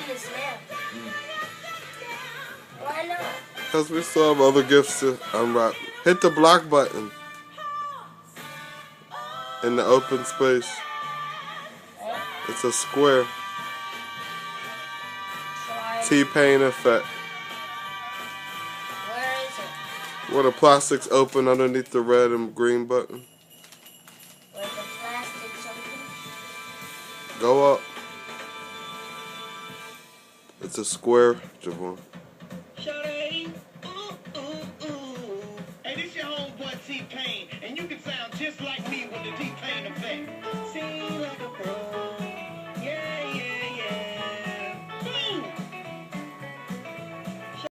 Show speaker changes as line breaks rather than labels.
this now. Why not?
Because we still have other gifts to unwrap. Hit the block button in the open space. It's a square. T-Pain effect.
Where is it?
Where the plastic's open underneath the red and green button.
Where the plastic's open?
Go up. It's a square, Javon.